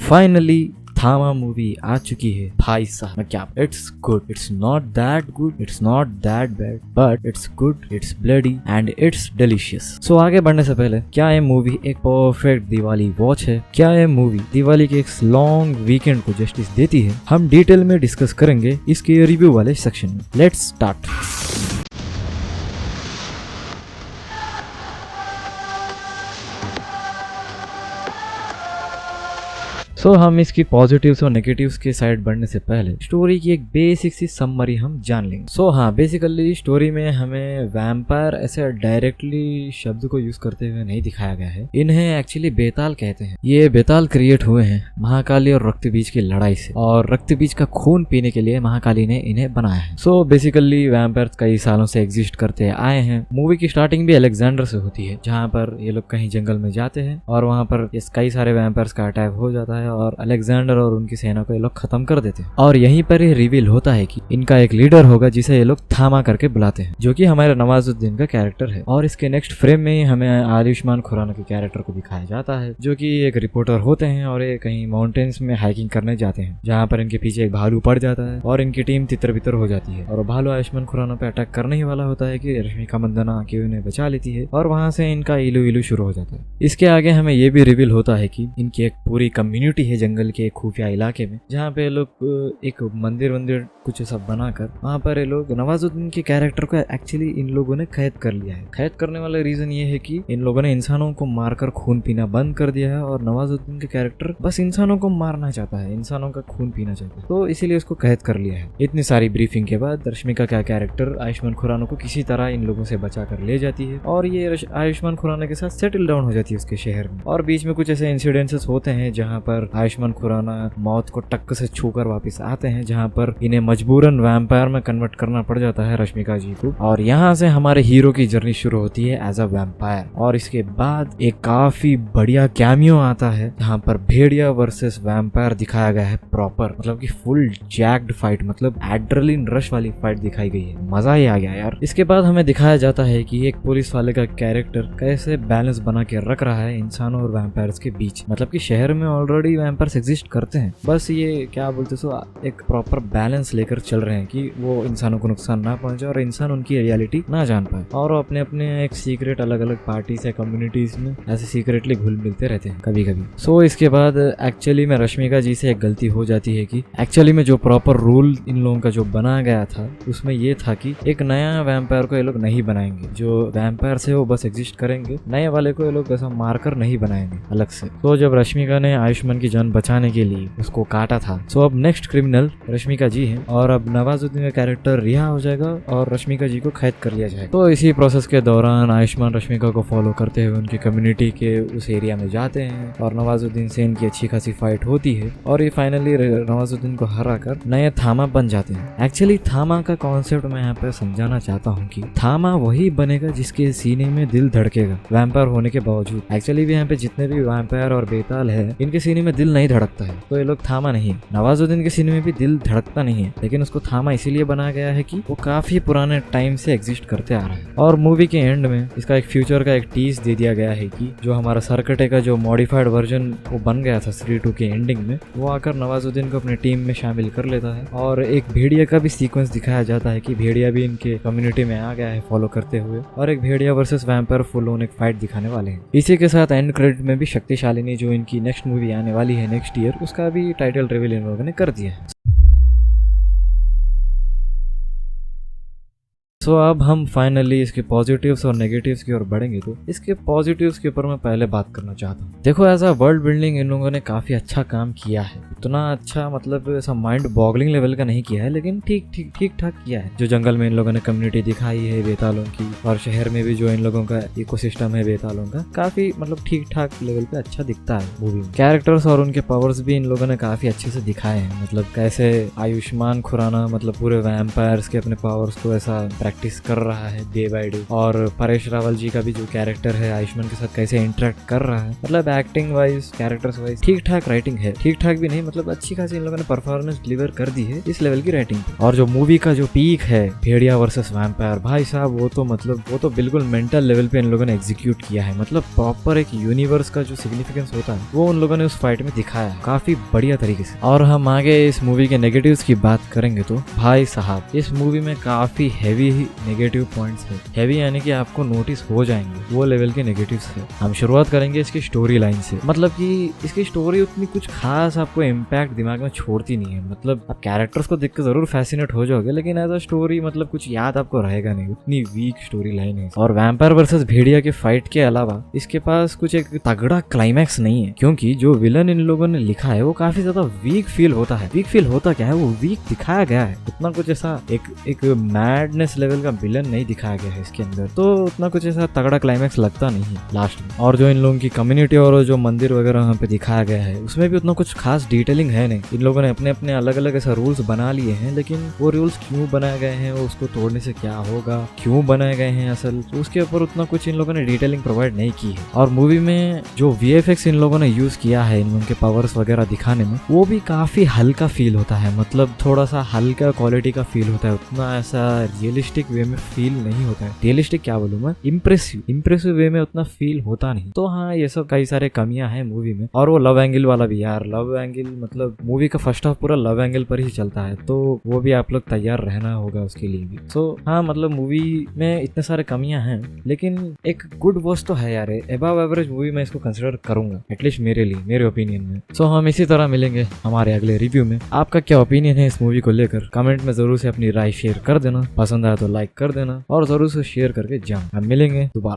Finally थामा movie आ चुकी है भाई साहब। मैं क्या, it's good, it's not that good, it's not that bad, but it's good, it's bloody and it's delicious. So आगे बढ़ने से पहले, क्या ये मूवी एक परफेक्ट दिवाली वॉच है? क्या ये मूवी दिवाली के एक लॉन्ग वीकेंड को जस्टिस देती है? हम डिटेल में डिस्कस करेंगे इसके रिव्यू वाले सेक्शन में। Let's start. हम इसकी पॉजिटिव्स और नेगेटिव्स के साइड बढ़ने से पहले स्टोरी की एक बेसिक सी समरी हम जान लेंगे। बेसिकली स्टोरी में हमें वैम्पायर ऐसे डायरेक्टली शब्द को यूज करते हुए नहीं दिखाया गया है। इन्हें एक्चुअली बेताल कहते हैं। ये बेताल क्रिएट हुए हैं महाकाली और रक्तबीज की लड़ाई से, और रक्तबीज का खून पीने के लिए महाकाली ने इन्हें बनाया है। बेसिकली वैम्पायर कई सालों से एग्जिस्ट करते आए हैं। मूवी की स्टार्टिंग भी अलेक्जेंडर से होती है, जहाँ पर ये लोग कहीं जंगल में जाते हैं और वहाँ पर कई सारे वैम्पायर्स का अटैक हो जाता है और अलेक्जेंडर और उनकी सेना को ये लोग खत्म कर देते हैं। और यहीं पर ये रिवील होता है कि इनका एक लीडर होगा जिसे ये लोग थामा करके बुलाते हैं, जो कि हमारे नवाजुद्दीन का कैरेक्टर है। और इसके नेक्स्ट फ्रेम में हमें आयुष्मान खुराना के कैरेक्टर को दिखाया जाता है, जो कि एक रिपोर्टर होते हैं और ये कहीं माउंटेन्स में हाइकिंग करने जाते हैं, जहाँ पर इनके पीछे एक भालू पड़ जाता है और इनकी टीम तितर बितर हो जाती है। और भालू आयुष्मान खुराना पे अटैक करने ही वाला होता है कि रश्मिका मंदाना आके उन्हें बचा लेती है और वहां से इनका इलू इलू शुरू हो जाता है। इसके आगे हमें ये भी रिवील होता है कि इनकी एक पूरी कम्युनिटी है जंगल के एक खुफिया इलाके में, जहाँ पे लोग एक मंदिर कुछ सब बनाकर वहाँ पर ये लोग नवाजुद्दीन के कैरेक्टर को एक्चुअली इन लोगों ने कैद कर लिया है। कैद करने वाला रीजन ये है कि इन लोगों ने इंसानों को मारकर खून पीना बंद कर दिया है और नवाजुद्दीन के कैरेक्टर बस इंसानों को मारना चाहता है, इंसानों का खून पीना चाहता है, तो इसीलिए उसको कैद कर लिया है। इतनी सारी ब्रीफिंग के बाद रश्मिका का कैरेक्टर आयुष्मान खुराना को किसी तरह इन लोगों से बचा कर ले जाती है और ये आयुष्मान खुराना के साथ सेटल डाउन हो जाती है उसके शहर में। और बीच में कुछ ऐसे इंसिडेंसेस होते हैं जहाँ पर आयुष्मान खुराना मौत को टक्क से छूकर वापस आते हैं, जहाँ पर इन्हें मजबूरन वैम्पायर में कन्वर्ट करना पड़ जाता है रश्मिका जी को। और यहाँ से हमारे हीरो की जर्नी शुरू होती है एज अ वैम्पायर। और इसके बाद एक काफी बढ़िया कैमियो आता है, जहाँ पर भेड़िया वर्सेस वैम्पायर दिखाया गया है प्रॉपर, मतलब कि फुल जैक्ड फाइट, मतलब एड्रेनलिन रश वाली फाइट दिखाई गई है। मजा ही आ गया यार। इसके बाद हमें दिखाया जाता है कि एक पुलिस वाले का कैरेक्टर कैसे बैलेंस बना के रख रहा है इंसानों और वैम्पायर्स के बीच, मतलब कि शहर में ऑलरेडी वैम्पायर्स एग्जिस्ट करते हैं, बस ये क्या बोलते सो एक प्रॉपर बैलेंस लेकर चल रहे हैं कि वो इंसानों को नुकसान ना पहुंचे और इंसान उनकी रियलिटी ना जान पाए। और वो अपने अपने एक सीक्रेट अलग अलग पार्टीज या कम्युनिटीज में ऐसे सीक्रेटली घुल मिलते रहते हैं कभी कभी। इसके बाद एक्चुअली में रश्मिका जी से एक गलती हो जाती है कि एक्चुअली में जो प्रॉपर रूल इन लोगों का जो बनाया गया था उसमें ये था कि एक नया वैम्पायर को ये लोग नहीं बनाएंगे, जो वैम्पायर से वो बस एग्जिस्ट करेंगे, नए वाले को ये लोग ऐसा मारकर नहीं बनाएंगे अलग से। तो जब रश्मिका ने आयुष्मान की जान बचाने के लिए उसको काटा था, अब नेक्स्ट क्रिमिनल रश्मिका जी हैं और अब नवाजुद्दीन का कैरेक्टर रिहा हो जाएगा और रश्मिका जी को कैद कर लिया जाएगा। तो इसी प्रोसेस के दौरान आयुष्मान रश्मिका को फॉलो करते हुए उनकी कम्युनिटी के उस एरिया में जाते हैं और नवाजुद्दीन से इनकी अच्छी खासी फाइट होती है और ये फाइनली नवाजुद्दीन को हरा कर नए थामा बन जाते हैं। एक्चुअली थामा का कॉन्सेप्ट मैं यहाँ पे समझाना चाहता हूँ कि थामा वही बनेगा जिसके सीने में दिल धड़केगा वैम्पायर होने के बावजूद। एक्चुअली भी यहाँ पे जितने भी वैम्पायर और बेताल है इनके सीने में दिल नहीं धड़कता है, तो ये लोग थामा नहीं। नवाजुद्दीन के सीने में भी दिल धड़कता नहीं है, लेकिन उसको थामा इसीलिए बनाया गया है कि वो काफी पुराने टाइम से एग्जिस्ट करते आ रहा है। और मूवी के एंड में इसका एक फ्यूचर का एक टीज दे दिया गया है कि जो हमारा सरकटे का जो मॉडिफाइड वर्जन वो बन गया था 3-2 के एंडिंग में, वो आकर नवाजुद्दीन को अपने टीम में शामिल कर लेता है। और एक भेड़िया का भी सीक्वेंस दिखाया जाता है कि भेड़िया भी इनके कम्युनिटी में आ गया है फॉलो करते हुए, और एक भेड़िया वर्सेस वैम्पायर फुल ऑन एक फाइट दिखाने वाले हैं। इसी के साथ एंड क्रेडिट में भी शक्तिशालिनी जो इनकी नेक्स्ट मूवी आने वाली है नेक्स्ट ईयर, उसका भी टाइटल रिवील इन लोगों ने कर दिया है। अब हम फाइनली इसके पॉजिटिव्स और नेगेटिव्स की ओर बढ़ेंगे। तो इसके पॉजिटिव्स के ऊपर मैं पहले बात करना चाहता हूँ। देखो, एज अ वर्ल्ड बिल्डिंग इन लोगों ने काफी अच्छा काम किया है। उतना अच्छा मतलब ऐसा माइंड बॉगलिंग लेवल का नहीं किया है, लेकिन ठीक ठाक किया है। जो जंगल में इन लोगों ने कम्युनिटी दिखाई है बेतालों की, और शहर में भी जो इन लोगों का इकोसिस्टम है बेतालों का, काफी मतलब ठीक ठाक लेवल पे अच्छा दिखता है मूवी में। कैरेक्टर्स और उनके पावर्स भी इन लोगों ने काफी अच्छे से दिखाए हैं। मतलब कैसे आयुष्मान खुराना मतलब पूरे वैम्पायर्स के अपने पावर्स को ऐसा प्रैक्टिस कर रहा है डे बाय डे, और परेश रावल जी का भी जो कैरेक्टर है आयुष्मान के साथ कैसे इंटरेक्ट कर रहा है, मतलब एक्टिंग वाइज कैरेक्टर्स वाइज ठीक ठाक राइटिंग है, ठीक ठाक भी नहीं मतलब अच्छी खासी इन लोगों ने परफॉर्मेंस डिलीवर कर दी है इस लेवल की राइटिंग पे। और जो मूवी का जो पीक है भेड़िया वर्सेस वैम्पायर, भाई साहब वो तो बिल्कुल मेंटल लेवल पे इन लोगों ने एग्जीक्यूट किया है, मतलब प्रॉपर एक यूनिवर्स का जो सिग्निफिकेंस होता है वो उन लोगों ने उस फाइट में दिखाया है काफी बढ़िया तरीके से। और हम आगे इस मूवी के नेगेटिव्स की बात करेंगे तो भाई साहब इस मूवी में काफी हैवी नेगेटिव पॉइंट्स है, हैवी यानी कि आपको नोटिस हो जाएंगे वो लेवल के नेगेटिव्स है। हम शुरुआत करेंगे इसकी स्टोरी लाइन से, मतलब कि इसकी स्टोरी उतनी कुछ खास आपको इम्पैक्ट दिमाग में छोड़ती नहीं है, मतलब आप कैरेक्टर्स को देख के जरूर फैसिनेट हो जाओगे लेकिन एज अ स्टोरी मतलब कुछ याद आपको रहेगा नहीं, उतनी वीक स्टोरी लाइन है। और वैम्पायर वर्सेस भेड़िया के फाइट के अलावा इसके पास कुछ एक तगड़ा क्लाइमैक्स नहीं है, क्योंकि जो विलन इन लोगों ने लिखा है वो काफी ज्यादा वीक फील होता है। वीक फील होता क्या है, वो वीक दिखाया गया है, उतना कुछ ऐसा एक मैडनेस लेवल का विलन नहीं दिखाया गया है इसके अंदर, तो उतना कुछ ऐसा तगड़ा क्लाइमैक्स लगता नहीं है लास्ट में। और जो इन लोगों की कम्युनिटी और जो मंदिर वगैरह यहाँ पे दिखाया गया है उसमें भी उतना कुछ खास डिटेलिंग है नहीं, इन लोगों ने अपने अपने अलग अलग ऐसा रूल्स बना लिए हैं, लेकिन वो रूल्स क्यों बनाए गए हैं, वो उसको तोड़ने से क्या होगा, क्यों बनाए गए हैं असल, तो उसके ऊपर उतना कुछ इन लोगों ने डिटेलिंग प्रोवाइड नहीं की है। और मूवी में जो VFX इन लोगों ने यूज किया है इन उनके पावर्स वगैरह दिखाने में वो भी काफी हल्का फील होता है, मतलब थोड़ा सा हल्का क्वालिटी का फील होता है, उतना ऐसा रियलिस्टिक वे में फील नहीं होता है। रियलिस्टिक क्या बोलूं मैं, इम्प्रेसिव वे में उतना फील होता नहीं। तो हाँ ये सब कई सारे कमियां हैं मूवी में। और वो लव एंगल वाला भी यार, लव एंगल मतलब मूवी का फर्स्ट हाफ पूरा लव एंगल पर ही चलता है, तो वो भी आप लोग तैयार रहना होगा उसके लिए भी। सो हाँ मतलब मूवी में इतने सारे कमियां हैं लेकिन एक गुड वॉच तो है यार, अबव एवरेज मूवी मैं इसको कंसिडर करूंगा एटलीस्ट मेरे लिए, मेरे ओपिनियन में। सो हम इसी तरह मिलेंगे हमारे अगले रिव्यू में। आपका क्या ओपिनियन है इस मूवी को लेकर कमेंट में जरूर से अपनी राय शेयर कर देना, पसंद आया तो लाइक कर देना और जरूर से शेयर करके जाना। हम मिलेंगे दोबारा।